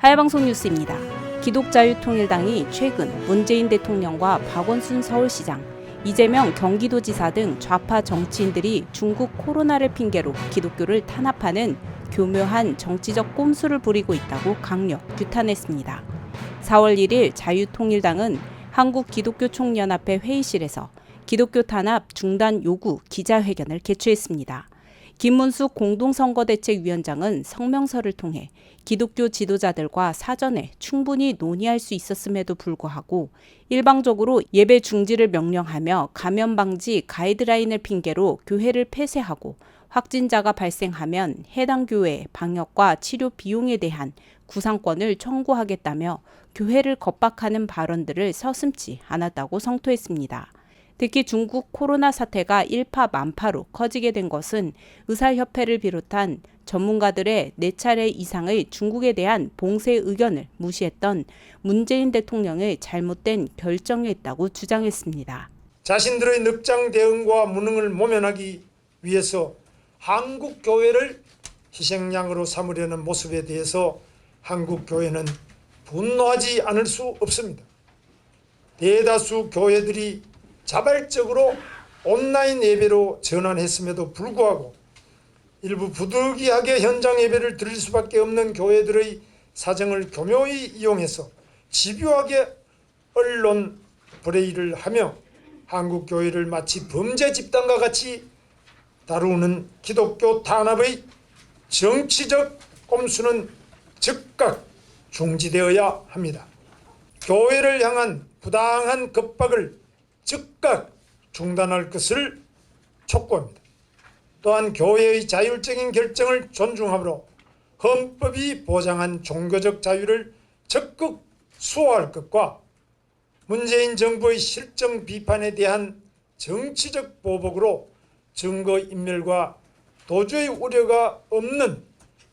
하야방송 뉴스입니다. 기독자유통일당이 최근 문재인 대통령과 박원순 서울시장, 이재명 경기도지사 등 좌파 정치인들이 중국 코로나를 핑계로 기독교를 탄압하는 교묘한 정치적 꼼수를 부리고 있다고 강력 규탄했습니다. 4월 1일 자유통일당은 한국기독교총연합회 회의실에서 기독교 탄압 중단 요구 기자회견을 개최했습니다. 김문숙 공동선거대책위원장은 성명서를 통해 기독교 지도자들과 사전에 충분히 논의할 수 있었음에도 불구하고 일방적으로 예배 중지를 명령하며 감염 방지 가이드라인을 핑계로 교회를 폐쇄하고 확진자가 발생하면 해당 교회 방역과 치료 비용에 대한 구상권을 청구하겠다며 교회를 겁박하는 발언들을 서슴지 않았다고 성토했습니다. 특히 중국 코로나 사태가 일파만파로 커지게 된 것은 의사협회를 비롯한 전문가들의 4차례 이상의 중국에 대한 봉쇄 의견을 무시했던 문재인 대통령의 잘못된 결정에 있다고 주장했습니다. 자신들의 늑장 대응과 무능을 모면하기 위해서 한국 교회를 희생양으로 삼으려는 모습에 대해서 한국 교회는 분노하지 않을 수 없습니다. 대다수 교회들이 자발적으로 온라인 예배로 전환했음에도 불구하고 일부 부득이하게 현장 예배를 드릴 수밖에 없는 교회들의 사정을 교묘히 이용해서 집요하게 언론 브레이를 하며 한국 교회를 마치 범죄 집단과 같이 다루는 기독교 탄압의 정치적 꼼수는 즉각 중지되어야 합니다. 교회를 향한 부당한 겁박을 즉각 중단할 것을 촉구합니다. 또한 교회의 자율적인 결정을 존중하므로 헌법이 보장한 종교적 자유를 적극 수호할 것과 문재인 정부의 실정 비판에 대한 정치적 보복으로 증거인멸과 도주의 우려가 없는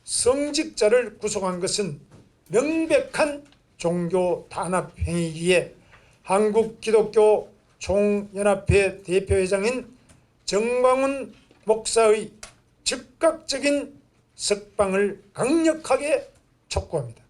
성직자를 구속한 것은 명백한 종교 탄압 행위이기에 한국기독교 총연합회 대표회장인 정광훈 목사의 즉각적인 석방을 강력하게 촉구합니다.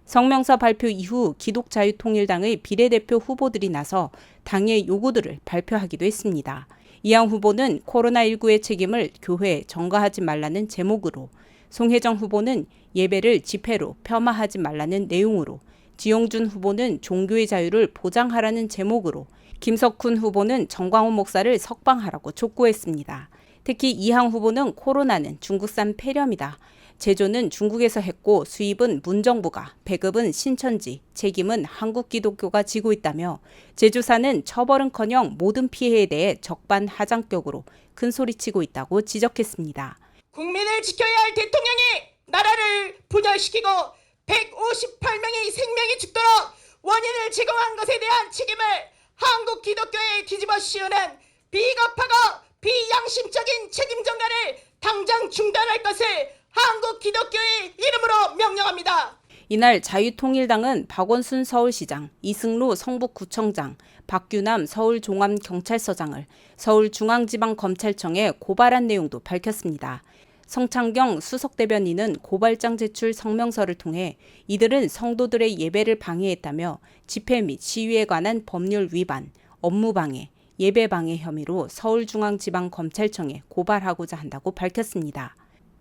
성명서 발표 이후 기독자유통일당의 비례대표 후보들이 나서 당의 요구들을 발표하기도 했습니다. 이항 후보는 코로나19의 책임을 교회에 전가하지 말라는 제목으로, 송혜정 후보는 예배를 집회로 폄하하지 말라는 내용으로, 지용준 후보는 종교의 자유를 보장하라는 제목으로, 김석훈 후보는 정광훈 목사를 석방하라고 촉구했습니다. 특히 이항 후보는 코로나는 중국산 폐렴이다. 제조는 중국에서 했고 수입은 문정부가, 배급은 신천지, 책임은 한국 기독교가 지고 있다며 제조사는 처벌은커녕 모든 피해에 대해 적반하장격으로 큰소리치고 있다고 지적했습니다. 국민을 지켜야 할 대통령이 나라를 분열시키고 158명의 생명이 죽도록 원인을 제공한 것에 대한 책임을 한국 기독교에 뒤집어 씌우는 비겁하고 비양심적인 책임 전가를 당장 중단할 것을 한국 기독교의 이름으로 명령합니다. 이날 자유통일당은 박원순 서울시장, 이승루 성북구청장, 박규남 서울종합경찰서장을 서울중앙지방검찰청에 고발한 내용도 밝혔습니다. 성창경 수석대변인은 고발장 제출 성명서를 통해 이들은 성도들의 예배를 방해했다며 집회 및 시위에 관한 법률 위반, 업무방해, 예배방해 혐의로 서울중앙지방검찰청에 고발하고자 한다고 밝혔습니다.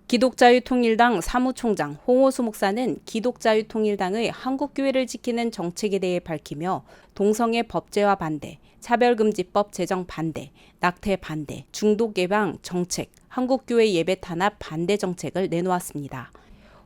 기독자유통일당 사무총장 홍호수 목사는 기독자유통일당의 한국교회를 지키는 정책에 대해 밝히며 동성애 법제화 반대, 차별금지법 제정 반대, 낙태 반대, 중독 예방 정책, 한국교회 예배 탄압 반대 정책을 내놓았습니다.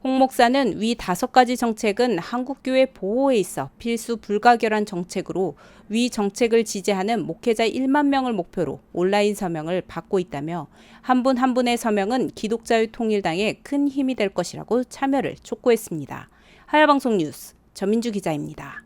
홍 목사는 위 5가지 정책은 한국교회 보호에 있어 필수 불가결한 정책으로 위 정책을 지지하는 목회자 1만 명을 목표로 온라인 서명을 받고 있다며 한 분 한 분의 서명은 기독자유통일당에 큰 힘이 될 것이라고 참여를 촉구했습니다. 하야방송 뉴스 전민주 기자입니다.